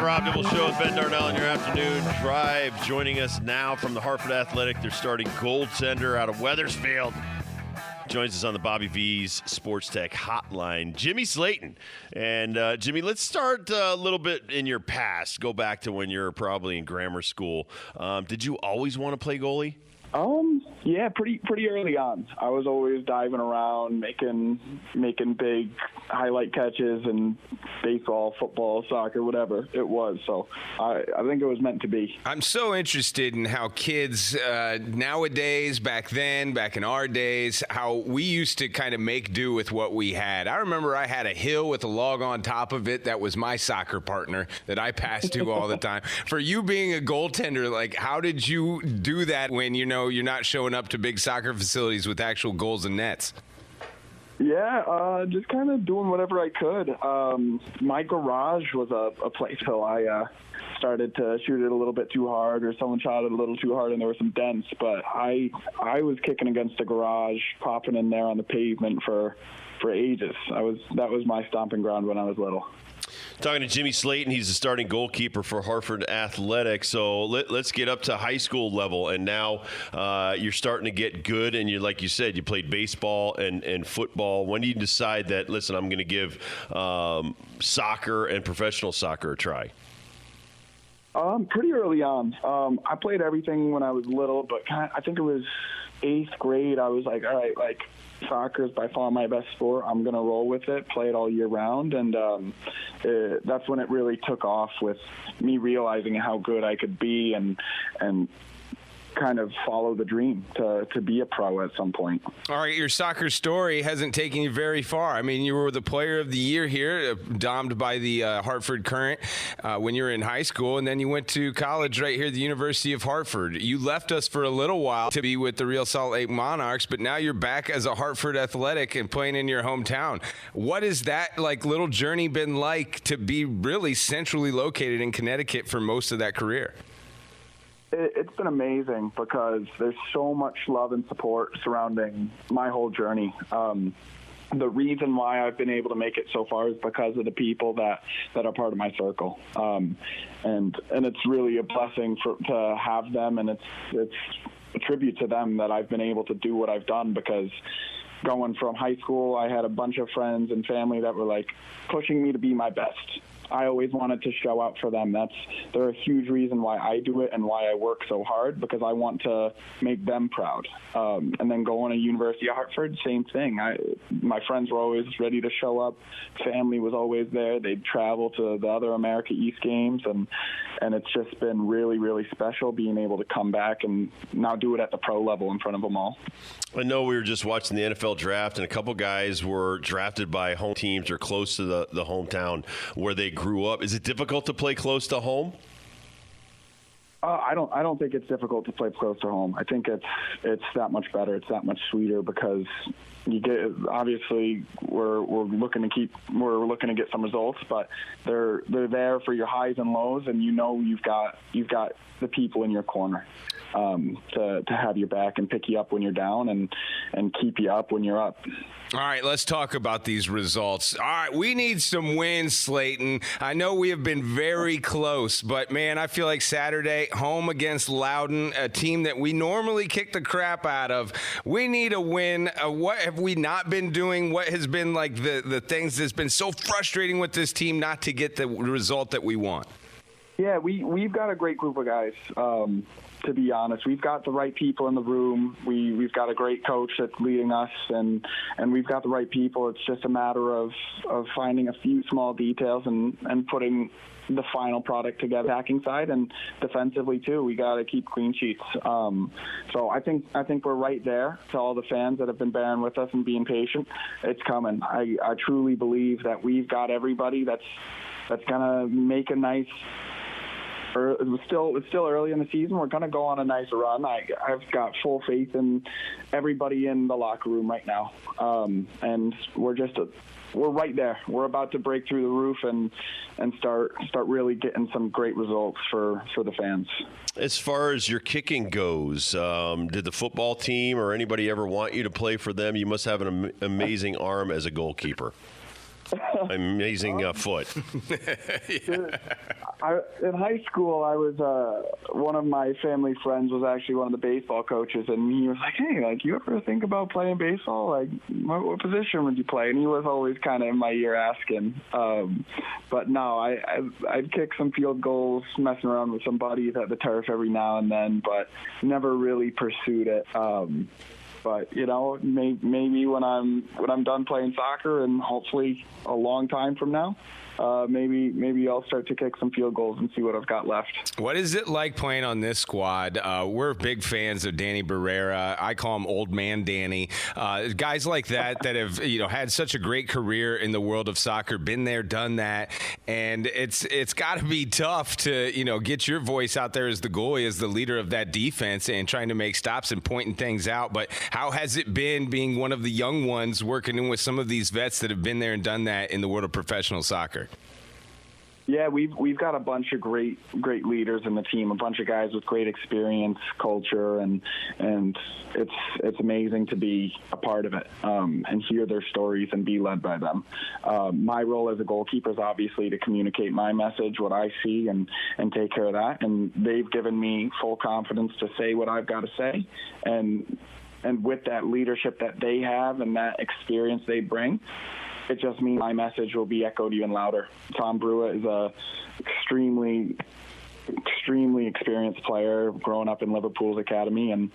Rob Dibble Show with Ben Darnell in your afternoon drive. Joining us now from the Hartford Athletic, they're starting goaltender out of Wethersfield. Joins us on the Bobby V's Sports Tech Hotline, Jimmy Slayton. And Jimmy, let's start a little bit in your past. Go back to when you were probably in grammar school. Did you always want to play goalie? Yeah, pretty early on. I was always diving around, making big highlight catches in baseball, football, soccer, whatever it was. So I think it was meant to be. I'm so interested in how kids nowadays, back then, back in our days, how we used to kind of make do with what we had. I remember I had a hill with a log on top of it. That was my soccer partner that I passed to all the time. For you being a goaltender, like, how did you do that when, you're not showing up to big soccer facilities with actual goals and nets? Yeah, just kind of doing whatever I could. My garage was a place till I started to shoot it a little bit too hard, or someone shot it a little too hard and there were some dents. But I was kicking against the garage, popping in there on the pavement for ages. That was my stomping ground when I was little. Talking to Jimmy Slayton, he's the starting goalkeeper for Hartford Athletic. So let's get up to high school level, and now you're starting to get good. And like you said, you played baseball and football. When do you decide that, listen, I'm going to give soccer and professional soccer a try? Pretty early on. I played everything when I was little, but I think it was 8th grade. I was like, all right, soccer is by far my best sport. I'm going to roll with it, play it all year round. And that's when it really took off, with me realizing how good I could be and kind of follow the dream to be a pro at some point. All right, your soccer story hasn't taken you very far. I mean, you were the player of the year here, domed by the Hartford Current when you were in high school, and then you went to college right here at the University of Hartford. You left us for a little while to be with the Real Salt Lake Monarchs, but now you're back as a Hartford Athletic and playing in your hometown. What has that little journey been like to be really centrally located in Connecticut for most of that career? It's been amazing because there's so much love and support surrounding my whole journey. The reason why I've been able to make it so far is because of the people that are part of my circle. And it's really a blessing to have them, and it's a tribute to them that I've been able to do what I've done, because going from high school, I had a bunch of friends and family that were pushing me to be my best. I always wanted to show out for them. They're a huge reason why I do it and why I work so hard, because I want to make them proud. And then going to University of Hartford, same thing. My friends were always ready to show up. Family was always there. They'd travel to the other America East games, and it's just been really, really special being able to come back and now do it at the pro level in front of them all. I know we were just watching the NFL draft, and a couple guys were drafted by home teams or close to the hometown where they grew up. Is it difficult to play close to home? I don't think it's difficult to play close to home. I think it's that much better. It's that much sweeter, because obviously we're looking to get some results, but they're there for your highs and lows, and you've got the people in your corner to have your back and pick you up when you're down and keep you up when you're up. All right, let's talk about these results. All right, we need some wins, Slayton. I know we have been very close, but, man, I feel like Saturday, home against Loudon, a team that we normally kick the crap out of, we need a win. What have we not been doing? What has been the things that's been so frustrating with this team not to get the result that we want? Yeah, we've got a great group of guys. To be honest, we've got the right people in the room. We've got a great coach that's leading us, and we've got the right people. It's just a matter of finding a few small details and putting the final product together. Attacking side and defensively too, we got to keep clean sheets. So I think we're right there. To all the fans that have been bearing with us and being patient, it's coming. I truly believe that we've got everybody that's gonna make a nice. It's still early in the season. We're going to go on a nice run. I've got full faith in everybody in the locker room right now, and we're right there. We're about to break through the roof and start really getting some great results for the fans. As far as your kicking goes, did the football team or anybody ever want you to play for them? You must have an amazing arm as a goalkeeper. amazing foot. In high school, I was one of my family friends was actually one of the baseball coaches, and he was like, "Hey, like, you ever think about playing baseball? Like, what position would you play?" And he was always kind of in my ear asking. But no, I'd kick some field goals, messing around with some buddies at the turf every now and then, but never really pursued it. But maybe when I'm done playing soccer, and hopefully a long time from now, maybe I'll start to kick some field goals and see what I've got left. What is it like playing on this squad? We're big fans of Danny Barrera. I call him Old Man Danny. Guys like that have had such a great career in the world of soccer, been there, done that, and it's got to be tough to get your voice out there as the goalie, as the leader of that defense, and trying to make stops and pointing things out. But how has it been being one of the young ones working in with some of these vets that have been there and done that in the world of professional soccer? Yeah, we've got a bunch of great leaders in the team, a bunch of guys with great experience, culture, and it's amazing to be a part of it and hear their stories and be led by them. My role as a goalkeeper is obviously to communicate my message, what I see, and take care of that. And they've given me full confidence to say what I've got to say, and with that leadership that they have and that experience they bring, it just means my message will be echoed even louder. Tom Brewer is a extremely experienced player, growing up in Liverpool's academy, and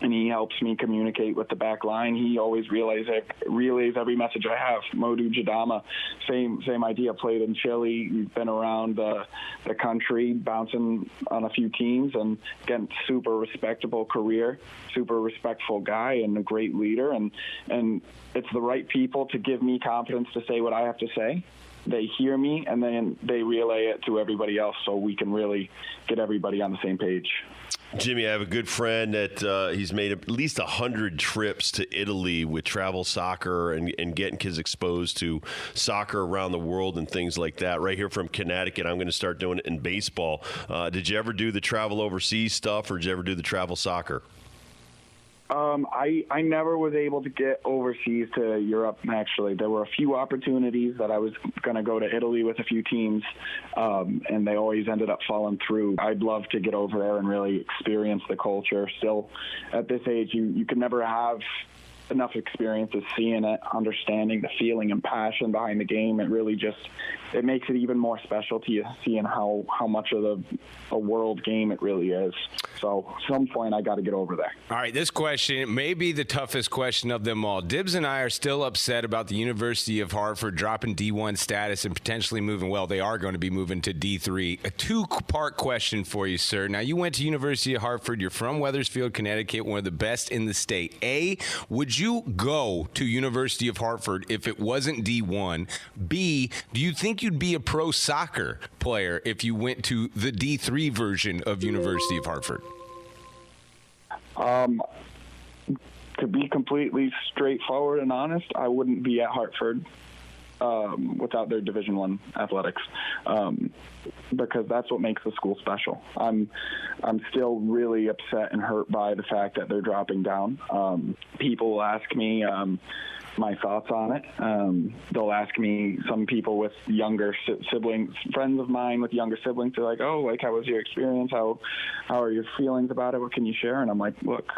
he helps me communicate with the back line. He always relays every message I have. Modou Jadama, same idea, played in Chile. He's been around the country, bouncing on a few teams, and again, super respectable career, super respectful guy, and a great leader. And it's the right people to give me confidence to say what I have to say. They hear me, and then they relay it to everybody else, so we can really get everybody on the same page. Jimmy, I have a good friend that he's made at least 100 trips to Italy with travel soccer and getting kids exposed to soccer around the world and things like that. Right here from Connecticut, I'm going to start doing it in baseball. Did you ever do the travel overseas stuff, or did you ever do the travel soccer? I never was able to get overseas to Europe, actually. There were a few opportunities that I was going to go to Italy with a few teams, and they always ended up falling through. I'd love to get over there and really experience the culture. Still, at this age, you can never have enough experience of seeing it, understanding the feeling and passion behind the game. It makes it even more special to you, seeing how much of a world game it really is. So at some point, I got to get over there. All right, this question may be the toughest question of them all. Dibbs and I are still upset about the University of Hartford dropping D1 status and potentially moving. Well, they are going to be moving to D3. A two-part question for you, sir. Now, you went to University of Hartford. You're from Wethersfield, Connecticut, one of the best in the state. A, would you go to University of Hartford if it wasn't D1? B, do you think you'd be a pro soccer player if you went to the D3 version of University of Hartford? To be completely straightforward and honest, I wouldn't be at Hartford without their Division I athletics, because that's what makes the school special. I'm still really upset and hurt by the fact that they're dropping down. People will ask me my thoughts on it. They'll ask me, some people with younger siblings, friends of mine with younger siblings, they're like, "Oh, like, how was your experience? How are your feelings about it? What can you share?" And I'm like, look,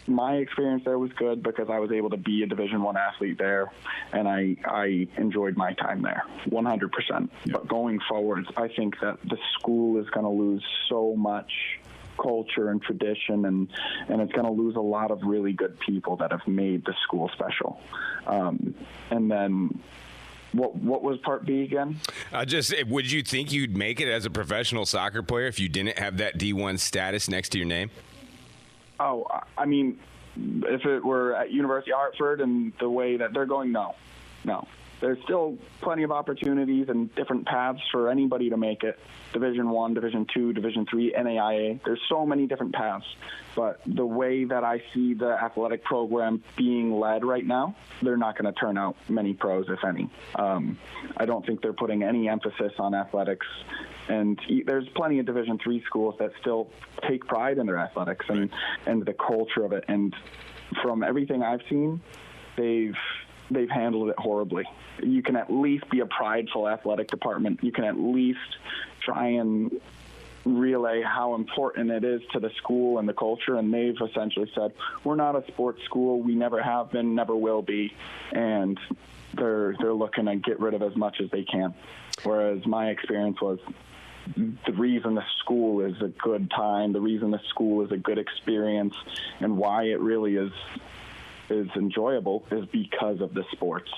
my experience there was good because I was able to be a Division I athlete there, and I enjoyed my time there 100%. Yeah. But going forward, I think that the school is going to lose so much culture and tradition, and it's going to lose a lot of really good people that have made the school special. And then what was part B again? Would you think you'd make it as a professional soccer player if you didn't have that D1 status next to your name? Oh, I mean, if it were at University of Hartford and the way that they're going, no. There's still plenty of opportunities and different paths for anybody to make it. Division I, Division II, Division III, NAIA. There's so many different paths. But the way that I see the athletic program being led right now, they're not going to turn out many pros, if any. I don't think they're putting any emphasis on athletics. And there's plenty of Division III schools that still take pride in their athletics and the culture of it. And from everything I've seen, they've they've handled it horribly. You can at least be a prideful athletic department. You can at least try and relay how important it is to the school and the culture, and they've essentially said, we're not a sports school. We never have been, never will be, and they're looking to get rid of as much as they can. Whereas my experience was, the reason the school is a good time, the reason the school is a good experience, and why it really is enjoyable is because of the sports.